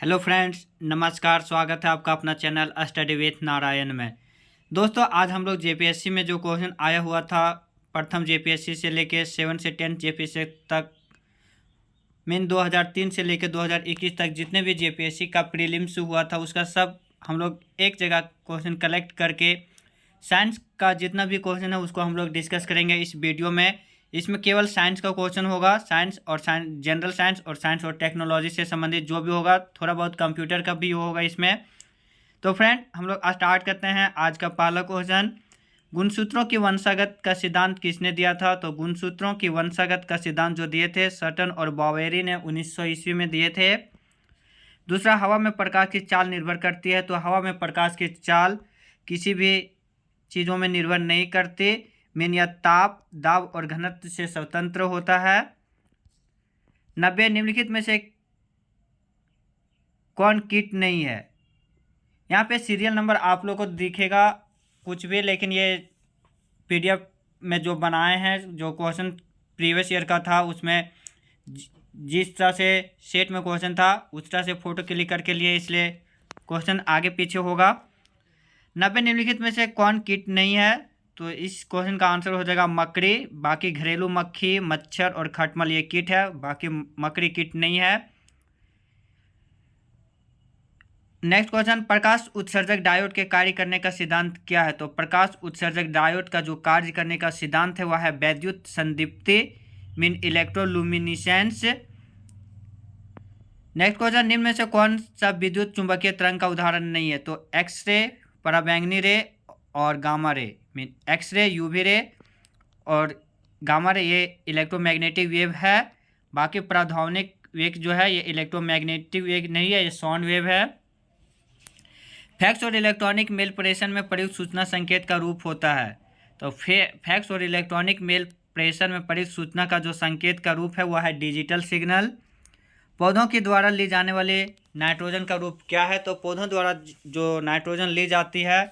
Hello friends, नमस्कार। स्वागत है आपका अपना चैनल स्टडी विथ नारायण में। दोस्तों, आज हम लोग जेपीएससी में जो क्वेश्चन आया हुआ था प्रथम जेपीएससी से लेके 7 से 10 जेपीएससी तक, मीन 2003 से लेके 2021 तक जितने भी जेपीएससी का प्रीलिम्स हुआ था उसका सब हम लोग एक जगह क्वेश्चन कलेक्ट करके साइंस का जितना भी क्वेश्चन है उसको हम लोग डिस्कस करेंगे इस वीडियो में। इसमें केवल साइंस का क्वेश्चन होगा, साइंस और जनरल साइंस और साइंस और टेक्नोलॉजी से संबंधित जो भी होगा, थोड़ा बहुत कंप्यूटर का भी होगा इसमें। तो फ्रेंड, हम लोग स्टार्ट करते हैं आज का पहला क्वेश्चन। गुणसूत्रों की वंशागत का सिद्धांत किसने दिया था? तो गुणसूत्रों की वंशागत का सिद्धांत जो दिए थे सटन और बावेरी ने 1900 ईस्वी में दिए थे। दूसरा, हवा में प्रकाश की चाल निर्भर करती है। तो हवा में प्रकाश की चाल किसी भी चीज़ों में निर्भर नहीं करती। मीन यह ताप, दाब और घनत्व से स्वतंत्र होता है। 90 निम्नलिखित में से कौन कीट नहीं है? यहाँ पे सीरियल नंबर आप लोग को दिखेगा कुछ भी, लेकिन ये पीडीएफ में जो बनाए हैं, जो क्वेश्चन प्रीवियस ईयर का था उसमें जिस तरह से सेट में क्वेश्चन था उस तरह से फोटो क्लिक करके लिए, इसलिए क्वेश्चन आगे पीछे होगा। 90 निम्नलिखित में से कौन कीट नहीं है? तो इस क्वेश्चन का आंसर हो जाएगा मकड़ी। बाकी घरेलू मक्खी, मच्छर और खटमल ये कीट है, बाकी मकड़ी कीट नहीं है। नेक्स्ट क्वेश्चन, प्रकाश उत्सर्जक डायोड के कार्य करने का सिद्धांत क्या है? तो प्रकाश उत्सर्जक डायोड का जो कार्य करने का सिद्धांत है वह है वैद्युत संदीप्ति, मीन इलेक्ट्रोलुमिनिसेंस। नेक्स्ट क्वेश्चन, निम्न में से कौन सा विद्युत चुंबकीय तरंग का उदाहरण नहीं है? तो एक्सरे, पराबैंगनी रे और gamma ray. Mean x ray, UV ray और गामा रे ये इलेक्ट्रोमैग्नेटिक वेव है। बाकी प्राध्वनिक वेग जो है ये इलेक्ट्रोमैग्नेटिक वेग नहीं है, ये साउंड वेव है। फैक्स और इलेक्ट्रॉनिक मेल प्रेषण में प्रयुक्त सूचना संकेत का रूप होता है। तो फैक्स और इलेक्ट्रॉनिक मेल प्रेषण में प्रयुक्त सूचना का जो संकेत का रूप है वह है डिजिटल सिग्नल। पौधों के द्वारा ली जाने वाली नाइट्रोजन का रूप क्या है? तो पौधों द्वारा जो नाइट्रोजन ली जाती है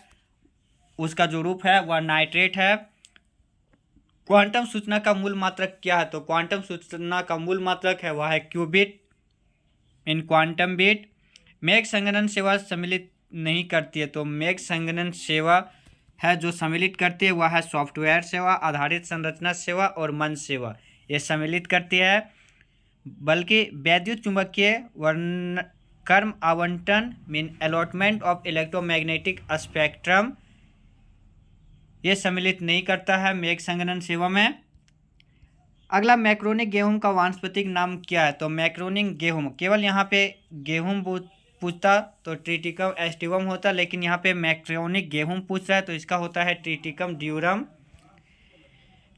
उसका जो रूप है वह नाइट्रेट है। क्वांटम सूचना का मूल मात्रक क्या है? तो क्वांटम सूचना का मूल मात्रक है वह है क्यूबिट इन क्वांटम बिट। मेघ संगणन सेवा सम्मिलित नहीं करती है। तो मेघ संगणन सेवा है जो सम्मिलित करती है वह है सॉफ्टवेयर सेवा, आधारित संरचना सेवा और मंच सेवा, ये सम्मिलित करती है। बल्कि वैद्युत चुंबकीय वर्ण कर्म आवंटन, mean allotment of electromagnetic spectrum, ये सम्मिलित नहीं करता है मेघ संगणन सेवा में। अगला, मैक्रोनिक गेहूं का वानस्पतिक नाम क्या है? तो मैक्रोनिक गेहूं, केवल यहाँ पे गेहूं पूछता तो ट्रिटिकम एस्टिवम होता, लेकिन यहाँ पे मैक्रोनिक गेहूं पूछ रहा है तो इसका होता है ट्रिटिकम ड्यूरम।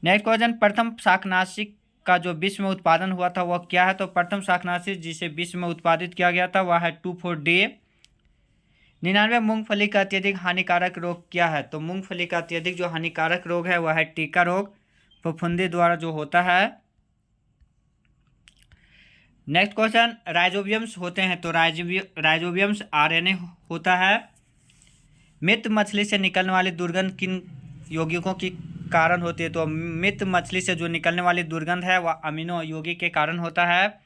नेक्स्ट क्वेश्चन, प्रथम शाकनाशी का जो विश्व में उत्पादन हुआ था वह क्या है? तो प्रथम शाकनाशी जिसे विश्व में उत्पादित किया गया था वह है 2,4-D। 99 मूंगफली का अत्यधिक हानिकारक रोग क्या है? तो मूंगफली का अत्यधिक जो हानिकारक रोग है वह है टीका रोग, फफूंदी द्वारा जो होता है। नेक्स्ट क्वेश्चन, राइजोबियम्स होते हैं तो राइजोबियम्स आरएनए होता है। मृत मछली से निकलने वाली दुर्गंध किन यौगिकों के कारण होती है? तो मृत मछली से जो निकलने वाली दुर्गंध है वह अमीनो यौगिक के कारण होता है।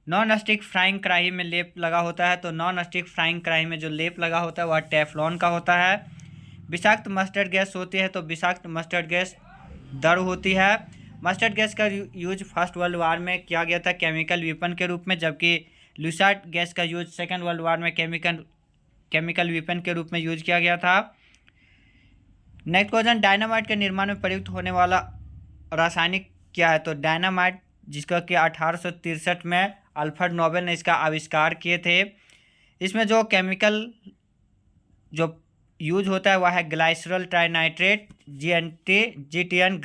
नॉन स्टिक फ्राइंग कढ़ाई में लेप लगा होता है। तो नॉन स्टिक फ्राइंग कढ़ाई में जो लेप लगा होता है वह टेफ्लॉन का होता है। विषाक्त मस्टर्ड गैस होती है तो विषाक्त मस्टर्ड गैस दर होती है। मस्टर्ड गैस का यूज फर्स्ट वर्ल्ड वार में किया गया था केमिकल वेपन के रूप में, जबकि लुसार्ड गैस का यूज सेकेंड वर्ल्ड वार में केमिकल वेपन के रूप में यूज किया गया था। नेक्स्ट क्वेश्चन, डायनामाइट के निर्माण में प्रयुक्त होने वाला रासायनिक क्या है? तो डायनामाइट जिसका कि 1863 में अल्फ्रेड नोबेल ने इसका आविष्कार किए थे। इसमें जो केमिकल जो यूज होता है वह है glyceryl trinitrate, GTN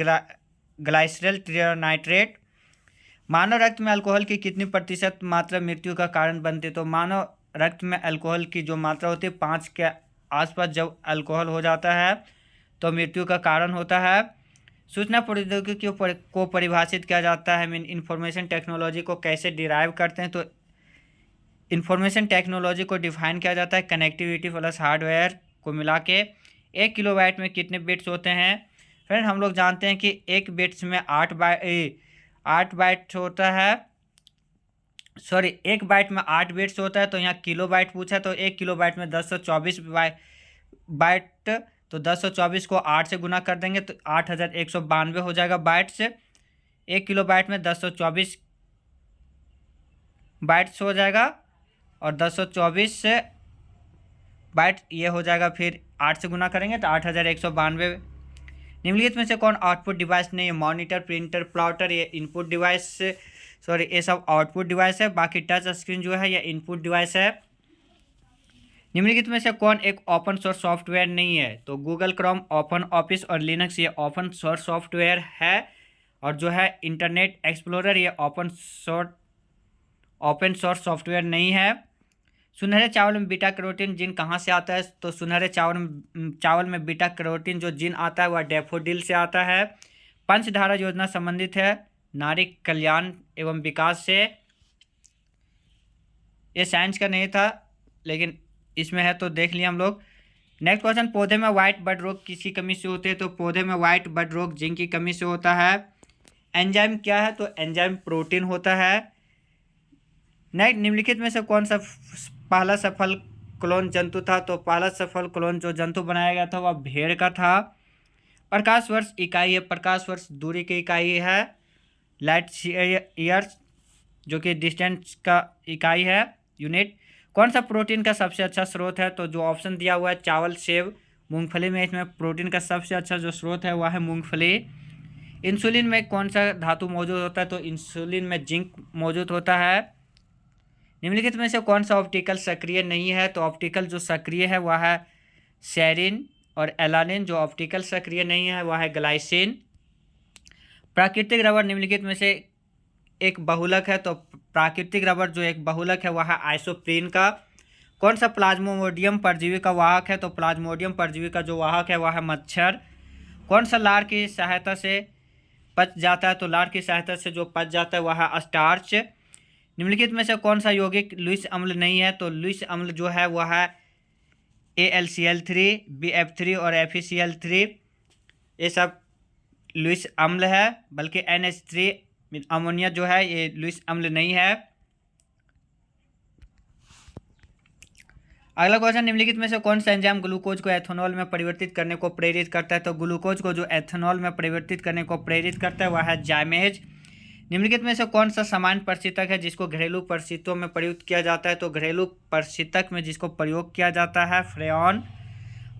glyceryl trinitrate. मानव रक्त में अल्कोहल की कितनी प्रतिशत मात्रा मृत्यु का कारण बनती है? तो मानव रक्त में अल्कोहल की जो मात्रा होती है 5 के आसपास जब अल्कोहल हो जाता है तो मृत्यु का कारण होता है। सूचना प्रौद्योगिकी को परिभाषित किया जाता है, मीन इंफॉर्मेशन टेक्नोलॉजी को कैसे डिराइव करते हैं? तो इंफॉर्मेशन टेक्नोलॉजी को डिफाइन किया जाता है कनेक्टिविटी प्लस हार्डवेयर को मिला के। 1 किलोबाइट में कितने बिट्स होते हैं? फ्रेंड, हम लोग जानते हैं कि एक बिट्स में 8 बाइट होता है सॉरी 1 बाइट में 8 बिट्स होता है, तो यहाँ किलो बाइट पूछा, तो 1 किलो बाइट में 1024 बाइट, तो 1024 को 8 से गुना कर देंगे तो 8192 हो जाएगा बाइट्स। 1 किलो बाइट में 1024 बाइट्स हो जाएगा, और 1024 से बाइट ये हो जाएगा, फिर 8 से गुना करेंगे तो 8192। निम्नलिखित में से कौन आउटपुट डिवाइस नहीं है? मॉनिटर, प्रिंटर, प्लॉटर, ये इनपुट डिवाइस, सॉरी ये सब आउटपुट डिवाइस है। बाकी टच स्क्रीन जो है ये इनपुट डिवाइस है। निम्नलिखित में से कौन एक ओपन सोर्स सॉफ्टवेयर नहीं है? तो गूगल क्रोम, ओपन ऑफिस और लिनक्स ये ओपन सोर्स सॉफ्टवेयर है, और जो है इंटरनेट एक्सप्लोरर ये ओपन सोर्स सॉफ्टवेयर नहीं है। सुनहरे चावल में बीटा कैरोटीन जिन कहाँ से आता है? तो सुनहरे चावल में बीटा कैरोटीन जो जिन आता है वह डैफोडिल से आता है। पंचधारा योजना संबंधित है नारी कल्याण एवं विकास से। ये साइंस का नहीं था लेकिन इसमें है तो देख लिया हम लोग। नेक्स्ट क्वेश्चन, पौधे में व्हाइट बड रोग किसकी कमी से होते हैं? तो पौधे में व्हाइट बड रोग जिंक की कमी से होता है। एंजाइम क्या है? तो एंजाइम प्रोटीन होता है। नेक्स्ट, निम्नलिखित में से कौन सा पहला सफल क्लोन जंतु था? तो पहला सफल क्लोन जो जंतु बनाया गया था वह भेड़ का था। प्रकाश वर्ष इकाई है, प्रकाश वर्ष दूरी की इकाई है, लाइट ईयर्स जो कि डिस्टेंस का इकाई है, यूनिट। कौन सा प्रोटीन का सबसे अच्छा स्रोत है? तो जो ऑप्शन दिया हुआ है चावल, सेब, मूंगफली में इसमें प्रोटीन का सबसे अच्छा जो स्रोत है वह है मूंगफली। इंसुलिन में कौन सा धातु मौजूद होता है? तो इंसुलिन में जिंक मौजूद होता है। निम्नलिखित में से कौन सा ऑप्टिकल सक्रिय नहीं है? तो ऑप्टिकल जो सक्रिय है वह है सेरिन, और एलानिन जो ऑप्टिकल सक्रिय नहीं है वह है ग्लाइसिन। प्राकृतिक रबर निम्नलिखित में से एक बहुलक है, तो प्राकृतिक रबर जो एक बहुलक है वह है आइसोप्रीन का। कौन सा प्लाज्मोडियम परजीवी का वाहक है? तो प्लाज्मोडियम परजीवी का जो वाहक है वह है मच्छर। कौन सा लार की सहायता से पच जाता है? तो लार की सहायता से जो पच जाता है वह है स्टार्च। निम्नलिखित में से कौन सा यौगिक लुईस अम्ल नहीं है? तो लुईस अम्ल जो है वह है AlCl3, BF3 और FeCl3, ये सब लुईस अम्ल है, बल्कि NH3 अमोनिया जो है ये लुईस अम्ल नहीं है। अगला क्वेश्चन, निम्नलिखित में से कौन सा एंजाइम ग्लूकोज को एथेनॉल में परिवर्तित करने को प्रेरित करता है? तो ग्लूकोज को जो एथेनॉल में परिवर्तित करने को प्रेरित करता है वह है जाइमेज। निम्नलिखित में से कौन सा सामान्य प्रशीतक है जिसको घरेलू परिस्थितियों में प्रयुक्त किया जाता है? तो घरेलू प्रशीतक में जिसको प्रयोग किया जाता है फ्रेऑन।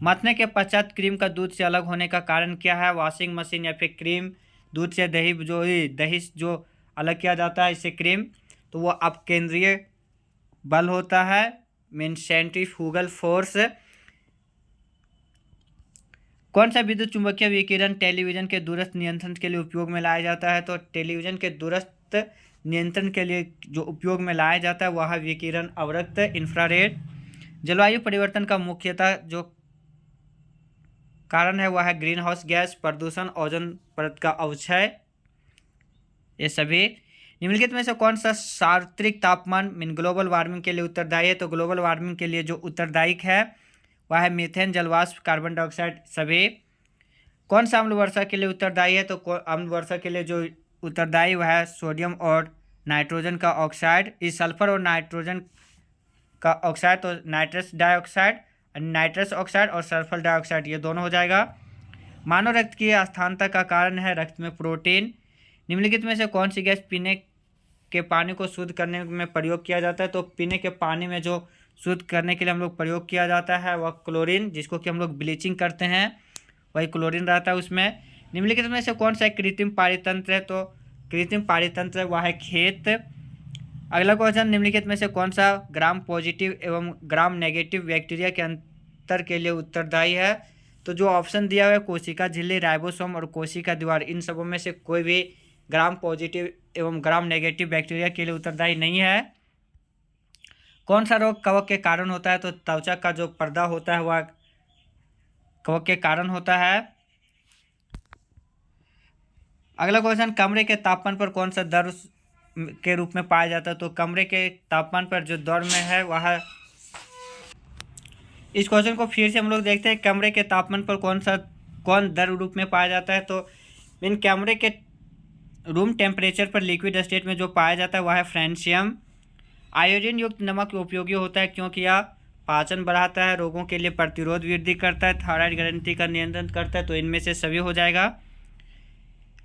मथने के पश्चात क्रीम का दूध से अलग होने का कारण क्या है? वॉशिंग मशीन या फिर क्रीम दूध से दही जो अलग किया जाता है इससे क्रीम, तो वो अपकेंद्रीय बल होता है, मीन सेंट्रीफ्यूगल फोर्स। कौन सा विद्युत चुंबकीय विकिरण टेलीविजन के दूरस्थ नियंत्रण के लिए उपयोग में लाया जाता है? तो टेलीविजन के दूरस्थ नियंत्रण के लिए जो उपयोग में लाया जाता है वह है विकिरण अवरक्त, इंफ्रारेड। जलवायु परिवर्तन का मुख्यतः जो कारण है वह है ग्रीन हाउस गैस, प्रदूषण, ओजोन परत का अवक्षय, ये सभी। निम्नलिखित में से कौन सा सार्वत्रिक तापमान मीन ग्लोबल वार्मिंग के लिए उत्तरदायी है? तो ग्लोबल वार्मिंग के लिए जो उत्तरदायी है वह है मीथेन, जलवाष्प, कार्बन डाइऑक्साइड, सभी। कौन सा अम्ल वर्षा के लिए उत्तरदायी है? तो अम्ल वर्षा के लिए जो उत्तरदायी वह है सोडियम और नाइट्रोजन का ऑक्साइड। इस सल्फर और नाइट्रोजन का ऑक्साइड तो नाइट्रस डाइऑक्साइड, नाइट्रस ऑक्साइड और सल्फर डाइऑक्साइड ये दोनों हो जाएगा। मानव रक्त की अस्थानता का कारण है रक्त में प्रोटीन। निम्नलिखित में से कौन सी गैस पीने के पानी को शुद्ध करने में प्रयोग किया जाता है? तो पीने के पानी में जो शुद्ध करने के लिए हम लोग प्रयोग किया जाता है वह क्लोरीन, जिसको कि हम लोग ब्लीचिंग करते हैं वही क्लोरीन रहता है उसमें। निम्नलिखित में से कौन सा कृत्रिम पारितंत्र है? तो कृत्रिम पारितंत्र वह है खेत। अगला क्वेश्चन, निम्नलिखित में से कौन सा ग्राम पॉजिटिव एवं ग्राम नेगेटिव बैक्टीरिया के अंतर के लिए उत्तरदायी है? तो जो ऑप्शन दिया हुआ है कोशिका झिल्ली, राइबोसोम और कोशिका दीवार, इन सबों में से कोई भी ग्राम पॉजिटिव एवं ग्राम नेगेटिव बैक्टीरिया के लिए उत्तरदायी नहीं है। कौन सा रोग कवक के कारण होता है? तो त्वचा का जो पर्दा होता है वह कवक के कारण होता है। अगला क्वेश्चन, कमरे के तापमान पर कौन सा द्रव के रूप में पाया जाता है? तो कमरे के तापमान पर जो द्रव में है वह, इस क्वेश्चन को फिर से हम लोग देखते हैं, कमरे के तापमान पर कौन द्रव रूप में पाया जाता है? तो इन कमरे के रूम टेम्परेचर पर लिक्विड स्टेट में जो पाया जाता है वह है फ्रेंशियम। आयोडीन युक्त नमक उपयोगी होता है क्योंकि यह पाचन बढ़ाता है, रोगों के लिए प्रतिरोध वृद्धि करता है, थायराइड ग्रंथि का नियंत्रण करता है। तो इनमें से सभी हो जाएगा।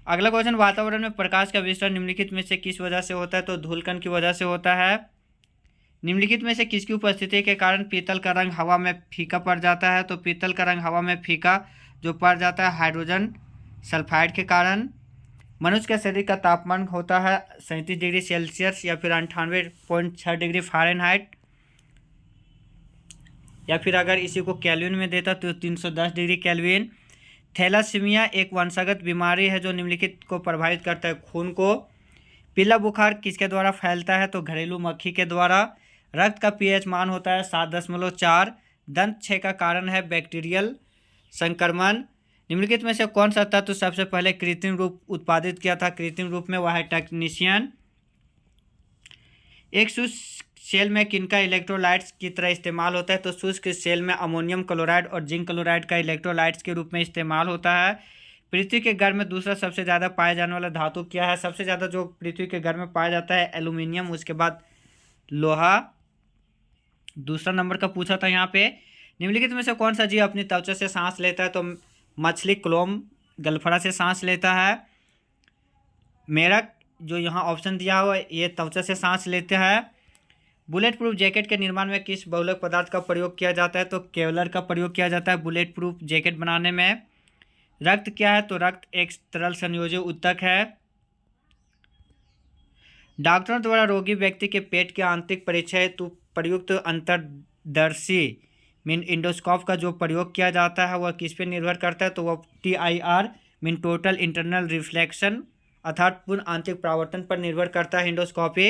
अगला क्वेश्चन, वातावरण में प्रकाश का विसरण निम्नलिखित में से किस वजह से होता है? तो धूलकण की वजह से होता है। निम्नलिखित में से किसकी उपस्थिति के कारण पीतल का रंग हवा में फीका पड़ जाता है? तो पीतल का रंग हवा में फीका जो पड़ जाता है हाइड्रोजन सल्फाइड के कारण। मनुष्य के शरीर का तापमान होता है 37 डिग्री सेल्सियस या फिर 98.6 डिग्री फ़ारेनहाइट, या फिर अगर इसी को केल्विन में देता तो 310 डिग्री केल्विन। थैलासीमिया एक वंशगत बीमारी है जो निम्नलिखित को प्रभावित करता है। खून को। पीला बुखार किसके द्वारा फैलता है? तो घरेलू मक्खी के द्वारा। रक्त का पीएच मान होता है 7.4। दंत क्षय का कारण है बैक्टीरियल संक्रमण। निम्नलिखित में से कौन सा तत्व सबसे पहले कृत्रिम रूप उत्पादित किया था? कृत्रिम रूप में वह है टेक्नीशियन। एक शुष्क सेल में किनका इलेक्ट्रोलाइट्स की तरह इस्तेमाल होता है? तो शुष्क सेल में अमोनियम क्लोराइड और जिंक क्लोराइड का इलेक्ट्रोलाइट्स के रूप में इस्तेमाल होता है। पृथ्वी के घर में दूसरा सबसे ज़्यादा पाया जाने वाला धातु क्या है? सबसे ज़्यादा जो पृथ्वी के घर में पाया जाता है एल्यूमिनियम, उसके बाद लोहा दूसरा नंबर का पूछा था यहाँ पे। निम्नलिखित में से कौन सा जीव अपनी त्वचा से सांस लेता है? तो मछली क्लोम गलफड़ा से सांस लेता है। मेढक जो यहाँ ऑप्शन दिया हुआ है ये त्वचा से सांस लेते हैं। बुलेट प्रूफ जैकेट के निर्माण में किस बहुलक पदार्थ का प्रयोग किया जाता है? तो केवलर का प्रयोग किया जाता है बुलेट प्रूफ जैकेट बनाने में। रक्त क्या है? तो रक्त एक तरल संयोजी ऊतक है। डॉक्टरों द्वारा रोगी व्यक्ति के पेट के आंतरिक परीक्षण हेतु प्रयुक्त अंतर्दर्शी मीन इंडोस्कोप का जो प्रयोग किया जाता है वह किस पे निर्भर करता है? तो वह TIR mean total internal reflection अर्थात पूर्ण आंतरिक परावर्तन पर निर्भर करता है इंडोस्कोपी।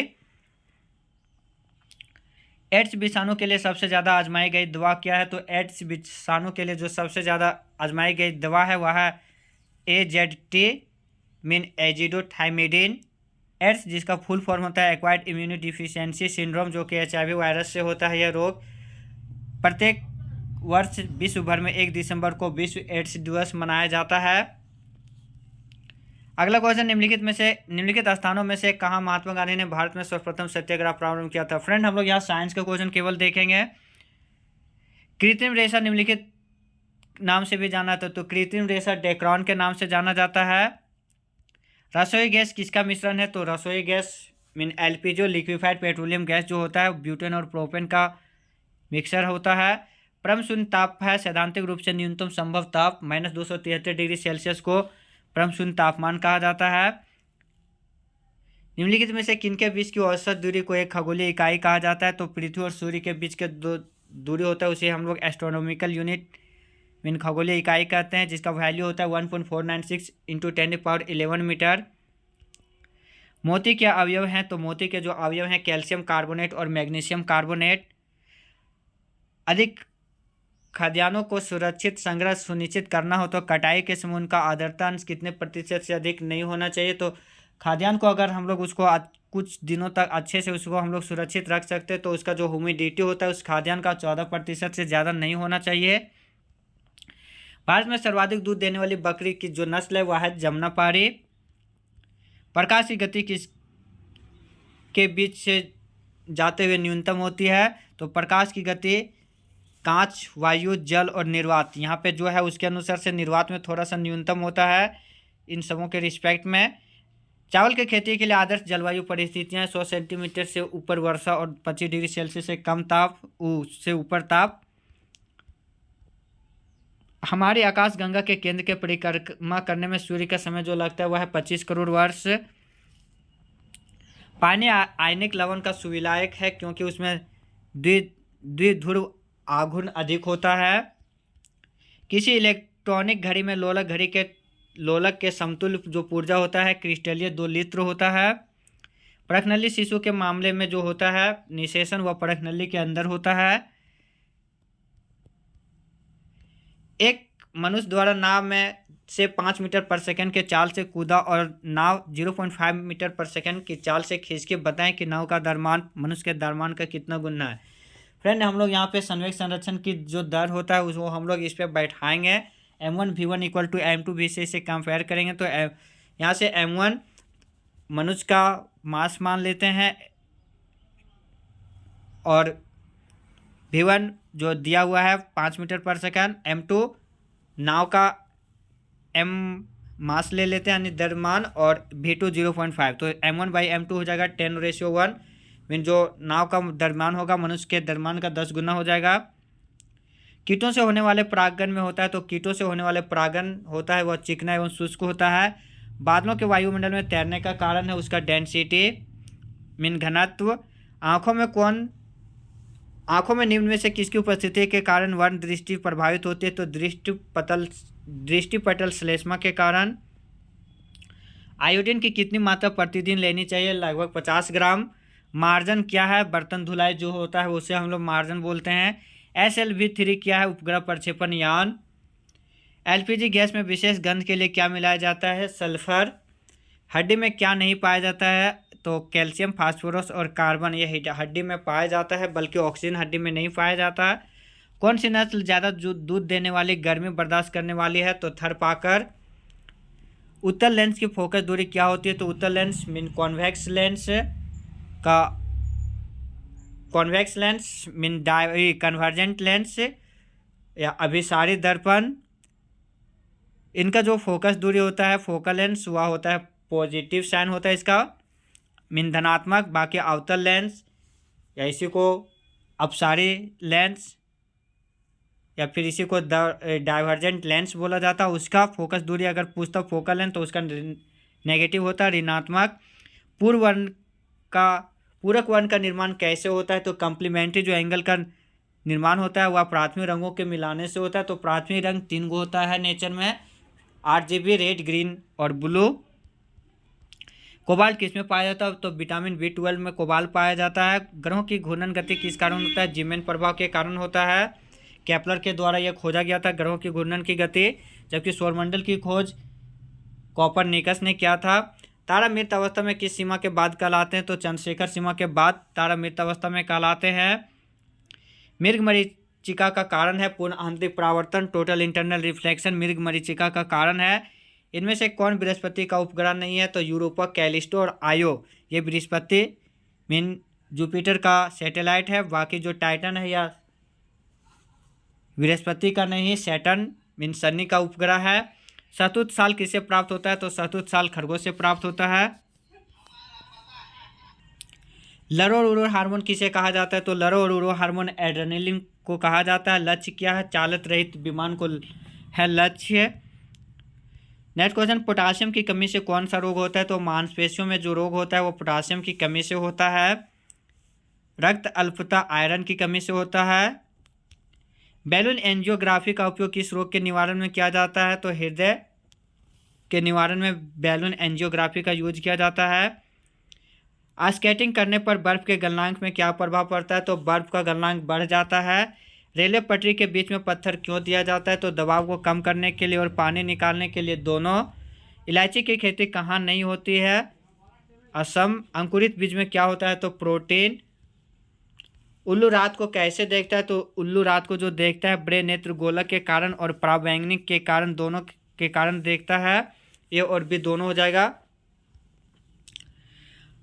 एड्स विषाणु के लिए सबसे ज़्यादा आजमाई गई दवा क्या है? तो एड्स विषाणु के लिए जो सबसे ज़्यादा आजमाई गई दवा है वह है AZT मीन एजिडोथाइमिडीन। एड्स जिसका फुल फॉर्म होता है एक्वायर्ड इम्यूनो डिफिशियंसी सिंड्रोम, जो कि HIV वायरस से होता है। यह रोग प्रत्येक वर्ष विश्व भर में 1 दिसंबर को विश्व एड्स दिवस मनाया जाता है। अगला क्वेश्चन, निम्नलिखित स्थानों में से कहाँ महात्मा गांधी ने भारत में सर्वप्रथम सत्याग्रह प्रारंभ किया था? फ्रेंड हम लोग यहाँ साइंस का क्वेश्चन केवल देखेंगे। कृत्रिम रेशा निम्नलिखित नाम से भी जाना था, तो कृत्रिम रेशा डेक्रॉन के नाम से जाना जाता है। रसोई गैस किसका मिश्रण है? तो रसोई gas mean LPG liquefied petroleum gas जो होता है ब्यूटेन और प्रोपेन का मिक्सर होता है। परम शून्य ताप है सैद्धांतिक रूप से न्यूनतम संभव ताप -273 डिग्री सेल्सियस को परम शून्य तापमान कहा जाता है। निम्नलिखित में से किनके बीच की औसत दूरी को एक खगोलीय इकाई कहा जाता है? तो पृथ्वी और सूर्य के बीच के दो दूरी होता है उसे हम लोग एस्ट्रोनॉमिकल यूनिट मीन खगोलीय इकाई कहते हैं, जिसका वैल्यू होता है 1.496 × 10⁻11 मीटर। मोती के अवयव हैं, तो मोती के जो अवयव हैं कैल्शियम कार्बोनेट और मैग्नीशियम कार्बोनेट। अधिक खाद्यान्नों को सुरक्षित संग्रह सुनिश्चित करना हो तो कटाई के समय उनका आर्द्रता अंश कितने प्रतिशत से अधिक नहीं होना चाहिए? तो खाद्यान्न को अगर हम लोग उसको कुछ दिनों तक अच्छे से उसको हम लोग सुरक्षित रख सकते हैं तो उसका जो ह्यूमिडिटी होता है उस खाद्यान्न का 14% से ज़्यादा नहीं होना चाहिए। भारत में सर्वाधिक दूध देने वाली बकरी की जो नस्ल है वह है जमुनापारी। प्रकाश की गति किस के बीच से जाते हुए न्यूनतम होती है? तो प्रकाश की गति कांच, वायु, जल और निर्वात, यहाँ पे जो है उसके अनुसार से निर्वात में थोड़ा सा न्यूनतम होता है इन सबों के रिस्पेक्ट में। चावल की खेती के लिए आदर्श जलवायु परिस्थितियाँ 100 सेंटीमीटर से ऊपर वर्षा और 25 डिग्री सेल्सियस से कम ताप उससे ऊपर ताप। हमारी आकाशगंगा के केंद्र के परिक्रमा करने में सूर्य का समय जो लगता है वह है 25 करोड़ वर्ष। पानी आयनिक लवण का सुविलायक है क्योंकि उसमें द्विध्रुव आघूर्ण अधिक होता है। किसी इलेक्ट्रॉनिक घड़ी में लोलक के समतुल्य जो ऊर्जा होता है क्रिस्टलीय 2 लित्र होता है। परखनली शिशु के मामले में जो होता है निषेचन वह परखनली के अंदर होता है। एक मनुष्य द्वारा नाव में से 5 मीटर पर सेकंड के चाल से कूदा और नाव 0.5 मीटर पर सेकंड की चाल से खींच के बताएं कि नाव का द्रव्यमान मनुष्य के द्रव्यमान का कितना गुना है। फ्रेंड हम लोग यहाँ पे संवेग संरक्षण की जो दर होता है उसको हम लोग इस पर बैठाएंगे। m1 v1 = m2 v से इसे कंपेयर करेंगे तो यहाँ से m1 मनुष्य का मास मान लेते हैं और V1 जो दिया हुआ है 5 मीटर पर सेकंड, M2 नाव का M मास ले लेते हैं यानी द्रव्यमान, और V2 0.5, तो M1/M2 हो जाएगा 10:1, मीन जो नाव का द्रव्यमान होगा मनुष्य के द्रव्यमान का 10 गुना हो जाएगा। कीटों से होने वाले परागण में होता है, तो कीटों से होने वाले परागण होता है वह चिकना एवं शुष्क होता है। बादलों के वायुमंडल में तैरने का कारण है उसका डेंसिटी मीन घनत्व। आंखों में निम्न में से किसकी उपस्थिति के कारण वर्ण दृष्टि प्रभावित होती है, तो दृष्टिपटल श्लेष्मा के कारण। आयोडीन की कितनी मात्रा प्रतिदिन लेनी चाहिए, लगभग 50 ग्राम। मार्जन क्या है, बर्तन धुलाई जो होता है उसे हम लोग मार्जन बोलते हैं। SLV-3 क्या है, उपग्रह प्रक्षेपण यान। LPG गैस में विशेष गंध के लिए क्या मिलाया जाता है, सल्फर। हड्डी में क्या नहीं पाया जाता है, तो कैल्शियम, फास्फोरस और कार्बन ये हड्डी में पाया जाता है, बल्कि ऑक्सीजन हड्डी में नहीं पाया जाता। कौन सी नस्ल ज़्यादा दूध देने वाली, गर्मी बर्दाश्त करने वाली है, तो थरपाकर। उत्तल लेंस की फोकस दूरी क्या होती है, तो उत्तल lens mean convex lens mean convergent lens या अभिसारी दर्पण। इनका जो फोकस दूरी होता है फोकल लेंस वह होता है पॉजिटिव साइन होता है इसका मीन धनात्मक। बाकी अवतल लेंस या इसी को अपसारी लेंस या फिर इसी को डाइवर्जेंट लेंस बोला जाता है, उसका फोकस दूरी अगर पूछता फोकल लेंथ तो उसका नेगेटिव होता है, ऋणात्मक। पूरक वर्ण का निर्माण कैसे होता है, तो कम्प्लीमेंट्री जो एंगल का निर्माण होता है वह प्राथमिक रंगों के मिलाने से होता है। तो प्राथमिक रंग 3 गो होता है नेचर में, RGB, रेड, ग्रीन और ब्लू। कोबाल्ट किस में पाया जाता है, तो विटामिन B12 में कोबाल्ट पाया जाता है। ग्रहों की घूर्णन गति किस कारण होता है, जीमेन प्रभाव के कारण होता है। केपलर के द्वारा यह खोजा गया था ग्रहों की घूर्णन की गति, जबकि सौरमंडल की खोज कोपरनिकस ने किया था। तारा मृत अवस्था में किस सीमा के बाद कहलाते हैं, तो चंद्रशेखर सीमा के बाद तारा मृत अवस्था में कहलाते हैं। मृग मरीचिका का कारण है पूर्ण आंतरिक परावर्तन, टोटल इंटरनल रिफ्लेक्शन मृग मरीचिका का कारण है। इनमें से कौन बृहस्पति का उपग्रह नहीं है, तो यूरोपा, कैलिस्टो और आयो ये बृहस्पति मीन जुपिटर का सैटेलाइट है। बाकी जो टाइटन है या बृहस्पति का नहीं, सैटर्न मीन शनि का उपग्रह है। शतुत साल किससे प्राप्त होता है, तो शतुत साल खरगोश से प्राप्त होता है। लरो हार्मोन किसे कहा जाता है, तो लरो हार्मोन एड्रेनलिन को कहा जाता है। लक्ष्य क्या है, चालक रहित विमान को है लक्ष्य। नेक्स्ट क्वेश्चन, पोटासियम की कमी से कौन सा रोग होता है, तो मांसपेशियों में जो रोग होता है वो पोटासियम की कमी से होता है। रक्त अल्पता आयरन की कमी से होता है। बैलून एंजियोग्राफी का उपयोग किस रोग के निवारण में किया जाता है, तो हृदय के निवारण में बैलून एंजियोग्राफी का यूज किया जाता है। स्केटिंग करने पर बर्फ के गलनांक में क्या प्रभाव पड़ता है, तो बर्फ का गलनांक बढ़ जाता है। रेलवे पटरी के बीच में पत्थर क्यों दिया जाता है, तो दबाव को कम करने के लिए और पानी निकालने के लिए दोनों। इलायची की खेती कहाँ नहीं होती है, असम। अंकुरित बीज में क्या होता है, तो प्रोटीन। उल्लू रात को कैसे देखता है, तो उल्लू रात को जो देखता है बड़े नेत्र गोलक के कारण और पराबैंगनी के कारण, दोनों के कारण देखता है। ए और बी दोनों हो जाएगा।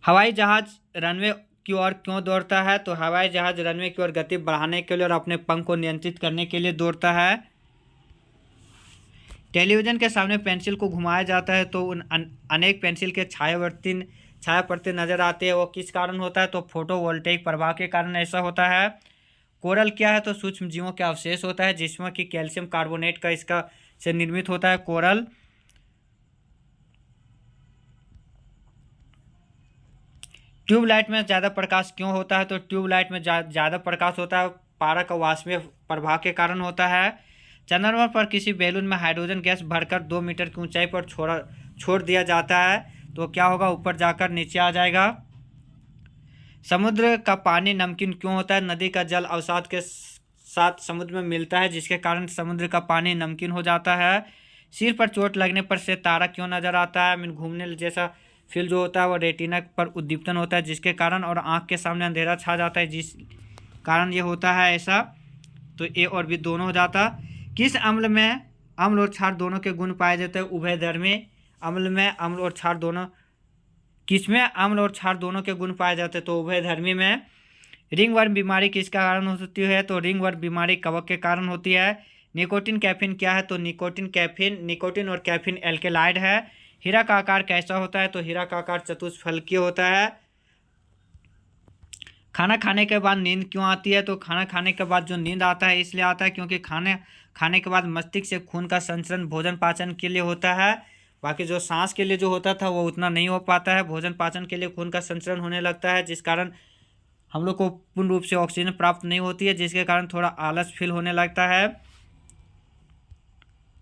हवाई जहाज रनवे की ओर क्यों दौड़ता है, तो हवाई जहाज रनवे की ओर गति बढ़ाने के लिए और अपने पंख को नियंत्रित करने के लिए दौड़ता है। टेलीविजन के सामने पेंसिल को घुमाया जाता है तो उन अनेक पेंसिल के छाया पड़ते नजर आते हैं, वो किस कारण होता है, तो फोटोवोल्टेइक प्रभाव के कारण ऐसा होता है। कोरल क्या है, तो सूक्ष्म जीवों के अवशेष होता है जिसमें कि कैल्शियम कार्बोनेट का इसका से निर्मित होता है कोरल। ट्यूबलाइट में ज़्यादा प्रकाश क्यों होता है, तो ट्यूबलाइट में ज़्यादा प्रकाश होता है पारक वाष्पीय प्रभाव के कारण होता है। चंद्रमा पर किसी बैलून में हाइड्रोजन गैस भरकर 2 मीटर की ऊंचाई पर छोड़ दिया जाता है तो क्या होगा, ऊपर जाकर नीचे आ जाएगा। समुद्र का पानी नमकीन क्यों होता है, नदी का जल अवसाद के साथ समुद्र में मिलता है जिसके कारण समुद्र का पानी नमकीन हो जाता है। सिर पर चोट लगने पर से तारा क्यों नजर आता है, घूमने जैसा फील जो होता है वो रेटिना पर उद्दीपन होता है जिसके कारण, और आँख के सामने अंधेरा छा जाता है जिस कारण ये होता है ऐसा। तो ए और बी दोनों हो जाता। किस अम्ल में अम्ल और क्षार दोनों के गुण पाए जाते हैं, उभयधर्मी अम्ल में अम्ल और क्षार दोनों, किसमें अम्ल और क्षार दोनों के गुण पाए जाते हैं, तो उभयधर्मी में। रिंगवर्म बीमारी किसका कारण होती है? तो रिंगवर्म बीमारी कवक के कारण होती है। निकोटिन कैफीन क्या है? तो निकोटिन और कैफीन एल्केलाइड है। हीरा का आकार कैसा होता है? तो हीरा का आकार चतुष्फलकीय होता है। खाना खाने के बाद नींद क्यों आती है? तो खाना खाने के बाद जो नींद आता है इसलिए आता है क्योंकि खाने के बाद मस्तिष्क से खून का संचरण भोजन पाचन के लिए होता है। बाकी जो सांस के लिए जो होता था वो उतना नहीं हो पाता है। भोजन पाचन के लिए खून का संचरण होने लगता है, जिस कारण हम लोग को पूर्ण रूप से ऑक्सीजन प्राप्त नहीं होती है, जिसके कारण थोड़ा आलस फील होने लगता है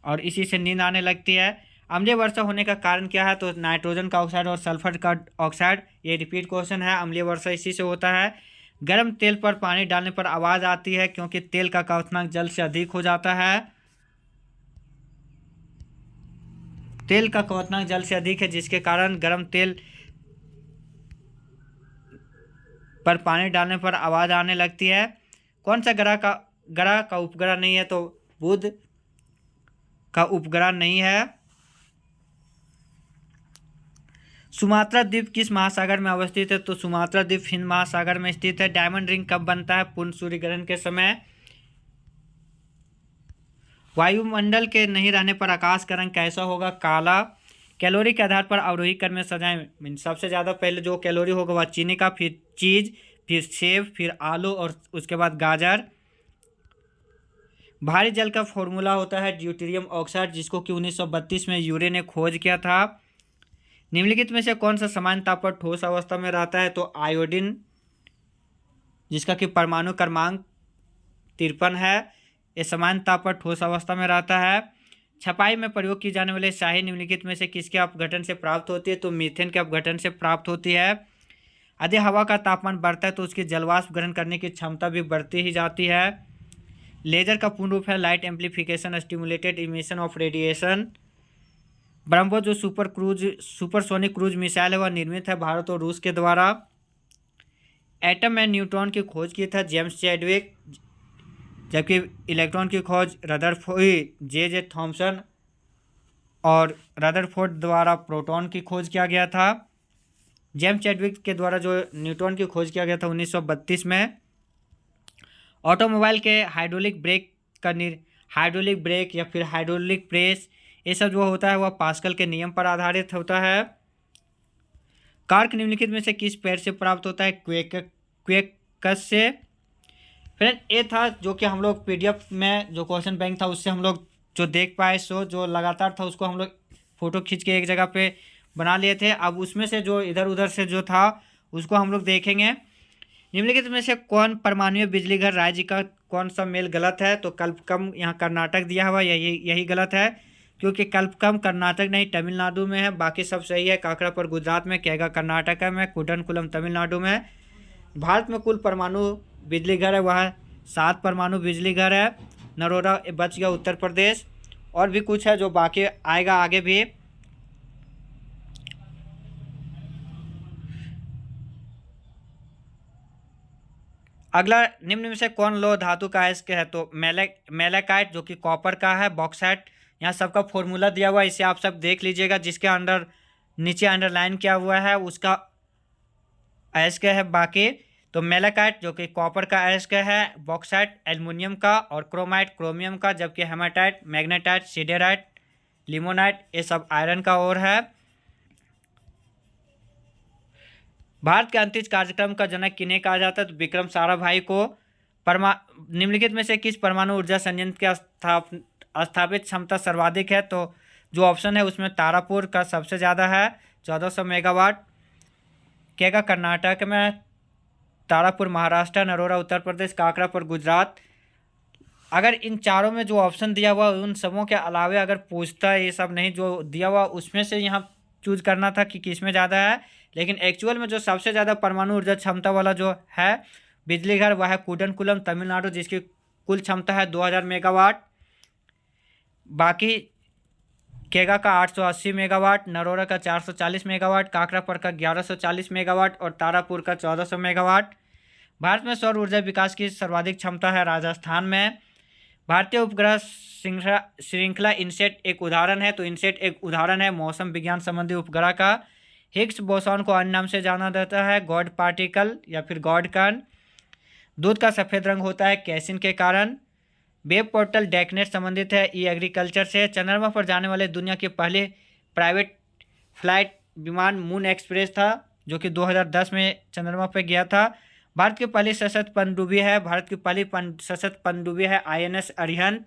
और इसी से नींद आने लगती है। अम्लीय वर्षा होने का कारण क्या है? तो नाइट्रोजन का ऑक्साइड और सल्फर का ऑक्साइड। ये रिपीट क्वेश्चन है। अम्लीय वर्षा इसी से होता है। गर्म तेल पर पानी डालने पर आवाज़ आती है क्योंकि तेल का क्वथनांक जल से अधिक हो जाता है। तेल का क्वथनांक जल से अधिक है, जिसके कारण गर्म तेल पर पानी डालने पर आवाज़ आने लगती है। कौन सा ग्रह का उपग्रह नहीं है? तो बुध का उपग्रह नहीं है। सुमात्रा द्वीप किस महासागर में अवस्थित है? तो सुमात्रा द्वीप हिंद महासागर में स्थित है। डायमंड रिंग कब बनता है? पूर्ण सूर्य ग्रहण के समय। वायुमंडल के नहीं रहने पर आकाश का रंग कैसा होगा? काला। कैलोरी के आधार पर अवरोही क्रम में सजाएं। सबसे ज़्यादा पहले जो कैलोरी होगा वह चीनी का, फिर चीज़, फिर सेब, फिर आलू और उसके बाद गाजर। भारी जल का फॉर्मूला होता है ड्यूटेरियम ऑक्साइड, जिसको कि 1932 में यूरे ने खोज किया था। निम्नलिखित में से कौन सा सामान्य ताप पर ठोस अवस्था में रहता है? तो आयोडीन, जिसका कि परमाणु क्रमांक 53 है। ये सामान्य ताप पर ठोस अवस्था में रहता है। छपाई में प्रयोग की जाने वाली स्याही निम्नलिखित में से किसके अपघटन से प्राप्त होती है? तो मीथेन के अपघटन से प्राप्त होती है। यदि हवा का तापमान बढ़ता है तो उसकी जलवाष्प ग्रहण करने की क्षमता भी बढ़ती ही जाती है। लेजर का पूर्ण रूप है light amplification stimulated emission of radiation. BrahMos जो सुपरसोनिक क्रूज मिसाइल है वह निर्मित है भारत और रूस के द्वारा। एटम में न्यूट्रॉन की खोज की था जेम्स चैडविक, जबकि इलेक्ट्रॉन की खोज जे थॉमसन और रदरफोर्ड द्वारा प्रोटॉन की खोज किया गया था। जेम्स चैडविक के द्वारा जो न्यूट्रॉन की खोज किया गया था 1932 में। ऑटोमोबाइल के हाइड्रोलिक ब्रेक या फिर हाइड्रोलिक प्रेस, ये सब जो होता है वह पास्कल के नियम पर आधारित होता है। कार्क निम्नलिखित में से किस पेड़ से प्राप्त होता है? क्वेकस से। फ्रेंड ये था जो कि हम लोग पीडीएफ में जो क्वेश्चन बैंक था उससे हम लोग जो देख पाए, सो जो लगातार था उसको हम लोग फ़ोटो खींच के एक जगह पे बना लिए थे। अब उसमें से जो इधर उधर से जो था उसको हम लोग देखेंगे। निम्नलिखित में से कौन परमाणु बिजली घर राज्य का कौन सा मेल गलत है? तो कल्पकम यहाँ कर्नाटक दिया हुआ, यही गलत है क्योंकि कल्पकम कर्नाटक नहीं तमिलनाडु में है। बाकी सब सही है। काकरापुर गुजरात में, कैगा कर्नाटक में, कुडनकुलम तमिलनाडु में। भारत में कुल परमाणु बिजली घर है वह 7 परमाणु बिजली घर है। नरोरा बच गया उत्तर प्रदेश। और भी कुछ है जो बाकी आएगा आगे भी। अगला निम्न में से कौन लोह धातु का अयस्क है? तो मेलेकाइट जो कि कॉपर का है। बॉक्साइट, यहाँ सबका फॉर्मूला दिया हुआ है, इसे आप सब देख लीजिएगा। जिसके अंडर नीचे अंडरलाइन किया हुआ है उसका अयस्क है। बाकी तो मेलेकाइट जो कि कॉपर का अयस्क है, बॉक्साइट एल्युमिनियम का और क्रोमाइट क्रोमियम का, जबकि हेमाटाइट मैग्नेटाइट सिडेराइट लिमोनाइट ये सब आयरन का ओर है। भारत के अंतरिक्ष कार्यक्रम का जनक किन्हें कहा जाता है? तो विक्रम साराभाई को। निम्नलिखित में से किस परमाणु ऊर्जा संयंत्र की स्थापित क्षमता सर्वाधिक है? तो जो ऑप्शन है उसमें तारापुर का सबसे ज़्यादा है 1400 मेगावाट। केगा कर्नाटक में, तारापुर महाराष्ट्र, नरोरा उत्तर प्रदेश, काकरापुर गुजरात। अगर इन चारों में जो ऑप्शन दिया हुआ उन सबों के अलावे अगर पूछता है, ये सब नहीं जो दिया हुआ उसमें से यहाँ चूज करना था कि किस में ज़्यादा है। लेकिन एक्चुअल में जो सबसे ज़्यादा परमाणु ऊर्जा क्षमता वाला जो है बिजली घर वह है कुडनकुलम तमिलनाडु, जिसकी कुल क्षमता है 2000 मेगावाट। बाकी केगा का 880 मेगावाट, नरोरा का 440 मेगावाट, काकरापुर का 1140 मेगावाट और तारापुर का 1400 मेगावाट। भारत में सौर ऊर्जा विकास की सर्वाधिक क्षमता है राजस्थान में। भारतीय उपग्रह श्रृंखला इनसेट एक उदाहरण है। तो इनसेट एक उदाहरण है मौसम विज्ञान संबंधी उपग्रह का। हिग्स बोसॉन को अन्य नाम से जाना जाता है गॉड पार्टिकल या फिर गॉड कण। दूध का सफ़ेद रंग होता है कैसिन के कारण। वेब पोर्टल डेकनेट संबंधित है ई एग्रीकल्चर से। चंद्रमा पर जाने वाले दुनिया के पहले प्राइवेट फ्लाइट विमान मून एक्सप्रेस था, जो कि 2010 में चंद्रमा पर गया था। भारत की पहली सशस्त्र पनडुब्बी है, सशस्त्र पनडुब्बी है INS अरिहंत।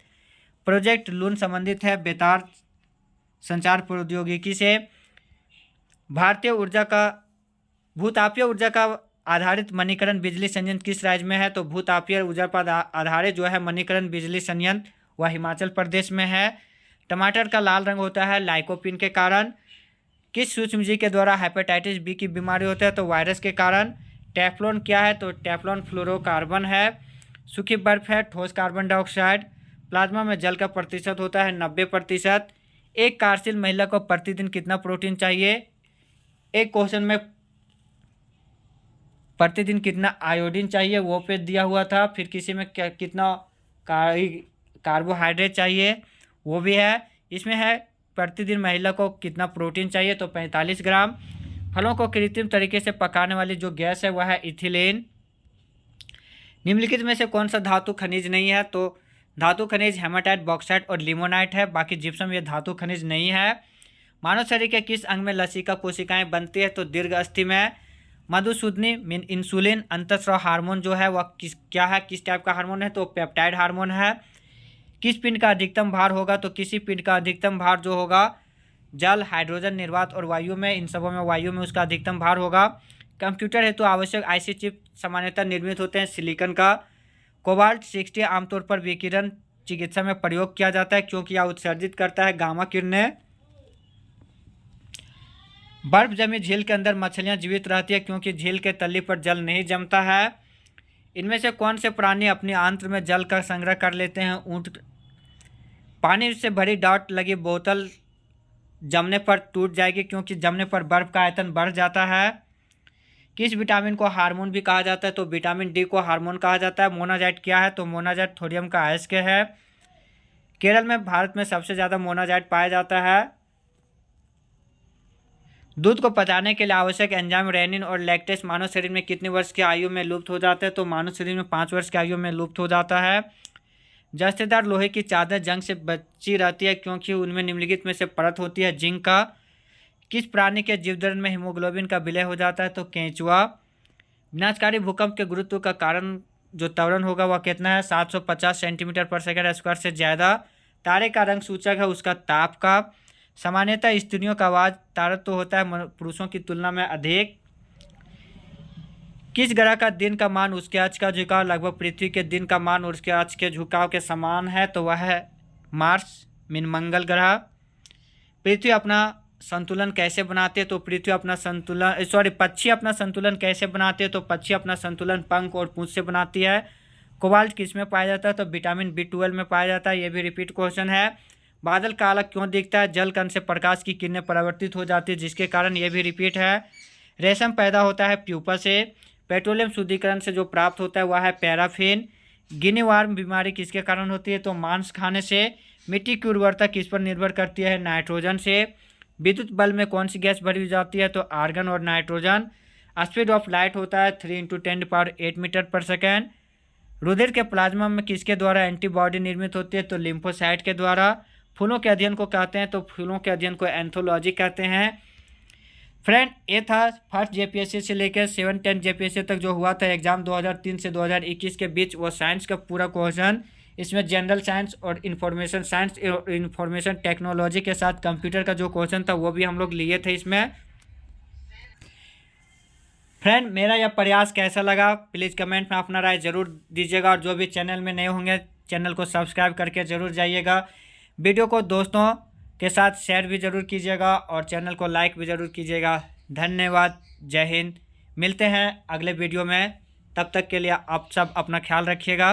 प्रोजेक्ट लून संबंधित है बेतार संचार प्रौद्योगिकी से। भारतीय ऊर्जा का भूतापीय ऊर्जा का आधारित मणिकरण बिजली संयंत्र किस राज्य में है? तो भूतापीय ऊर्जा पर आधारित जो है मणिकरण बिजली संयंत्र वह हिमाचल प्रदेश में है। टमाटर का लाल रंग होता है लाइकोपिन के कारण। किस सूक्ष्मजीव के द्वारा हेपेटाइटिस बी की बीमारी होता है? तो वायरस के कारण। टेफ्लॉन क्या है? तो टेफ्लॉन फ्लोरोकार्बन है। सूखी बर्फ है ठोस कार्बन डाइऑक्साइड। प्लाज्मा में जल का प्रतिशत होता है 90%। एक कार्यशील महिला को प्रतिदिन कितना प्रोटीन चाहिए? एक क्वेश्चन में प्रतिदिन कितना आयोडीन चाहिए वो पे दिया हुआ था, फिर किसी में कितना कार्बोहाइड्रेट चाहिए वो भी है। इसमें है प्रतिदिन महिला को कितना प्रोटीन चाहिए, तो 45 ग्राम। फलों को कृत्रिम तरीके से पकाने वाली जो गैस है वह है इथिलीन। निम्नलिखित में से कौन सा धातु खनिज नहीं है? तो धातु खनिज हेमाटाइट, बॉक्साइट और लिमोनाइट है। बाकी जिप्सम ये धातु खनिज नहीं है। मानव शरीर के किस अंग में लसिका कोशिकाएं बनती है? तो दीर्घ अस्थि में। मधुसूदनी मीन इंसुलिन अंतःस्राव हार्मोन जो है वह क्या है, किस टाइप का हार्मोन है? तो पेप्टाइड हार्मोन है। किस पिंड का अधिकतम भार होगा? तो किसी पिंड का अधिकतम भार जो होगा जल, हाइड्रोजन, निर्वात और वायु में, इन सबों में वायु में उसका अधिकतम भार होगा। कंप्यूटर हेतु आवश्यक IC चिप सामान्यतः निर्मित होते हैं सिलिकॉन का। कोबाल्ट 60 आमतौर पर विकिरण चिकित्सा में प्रयोग किया जाता है क्योंकि यह उत्सर्जित करता है गामा किरणें। बर्फ जमी झील के अंदर मछलियां जीवित रहती है क्योंकि झील के तली पर जल नहीं जमता है। इनमें से कौन से प्राणी अपने आंत्र में जल का संग्रह कर लेते हैं? ऊंट। पानी से भरी डॉट लगी बोतल जमने पर टूट जाएगी क्योंकि जमने पर बर्फ का आयतन बढ़ जाता है। किस विटामिन को हार्मोन भी कहा जाता है? तो विटामिन D को हार्मोन कहा जाता है। मोनाजाइट क्या है? तो मोनाजाइट थोरियम का अयस्क है। केरल में भारत में सबसे ज़्यादा मोनाजाइट पाया जाता है। दूध को पचाने के लिए आवश्यक एंजाइम रेनिन और लैक्टेस मानव शरीर में कितनी वर्ष की आयु में लुप्त हो जाते हैं? तो मानव शरीर में 5 वर्ष की आयु में लुप्त हो जाता है। जस्तेदार लोहे की चादर जंग से बची रहती है क्योंकि उनमें निम्नलिखित में से परत होती है जिंक का। किस प्राणी के जीवदर्शन में हीमोग्लोबिन का विलय हो जाता है? तो केंचुआ। विनाशकारी भूकंप के गुरुत्व का कारण जो त्वरण होगा वह कितना है? 750 सेंटीमीटर पर सेकंड स्क्वायर से ज़्यादा। तारे का रंग सूचक है उसका ताप का। सामान्यतः स्त्रियों का आवाज़ तारत्व होता है पुरुषों की तुलना में अधिक। किस ग्रह का दिन का मान उसके अक्ष का झुकाव लगभग पृथ्वी के दिन का मान और उसके अक्ष के झुकाव के समान है? तो वह है मार्स मीन मंगल ग्रह। पृथ्वी अपना संतुलन कैसे बनाते हैं? तो पृथ्वी अपना संतुलन पक्षी अपना संतुलन कैसे बनाते हैं? तो पक्षी अपना संतुलन पंख और पूंछ से बनाती है। कोबाल्ट किस में पाया जाता है? तो विटामिन B12 में पाया जाता है। ये भी रिपीट क्वेश्चन है। बादल काला क्यों दिखता है? जल कण से प्रकाश की किरणें परावर्तित हो जाती है जिसके कारण ये भी रिपीट है। रेशम पैदा होता है प्यूपा से। पेट्रोलियम शुद्धिकरण से जो प्राप्त होता है वह है पैराफिन। गिनी वार्म बीमारी किसके कारण होती है? तो मांस खाने से। मिट्टी की उर्वरता किस पर निर्भर करती है? नाइट्रोजन से। विद्युत बल्ब में कौन सी गैस भरी जाती है? तो आर्गन और नाइट्रोजन। स्पीड ऑफ लाइट होता है 3 × 10⁸ मीटर पर सेकेंड। रुधिर के प्लाज्मा में किसके द्वारा एंटीबॉडी निर्मित होती है? तो लिम्फोसाइट के द्वारा। फूलों के अध्ययन को कहते हैं? तो फूलों के अध्ययन को एंथोलॉजी कहते हैं। फ्रेंड ये था फर्स्ट JPSC से लेकर 710 JPSC तक जो हुआ था एग्जाम 2003 से 2021 के बीच, वो साइंस का पूरा क्वेश्चन। इसमें जनरल साइंस और इंफॉर्मेशन साइंस और इंफॉर्मेशन टेक्नोलॉजी के साथ कंप्यूटर का जो क्वेश्चन था वो भी हम लोग लिए थे इसमें। फ्रेंड मेरा यह प्रयास कैसा लगा प्लीज़ कमेंट में अपना राय ज़रूर दीजिएगा और जो भी चैनल में नए होंगे चैनल को सब्सक्राइब करके ज़रूर जाइएगा। वीडियो को दोस्तों के साथ शेयर भी ज़रूर कीजिएगा और चैनल को लाइक भी ज़रूर कीजिएगा। धन्यवाद। जय हिंद। मिलते हैं अगले वीडियो में, तब तक के लिए आप सब अपना ख्याल रखिएगा।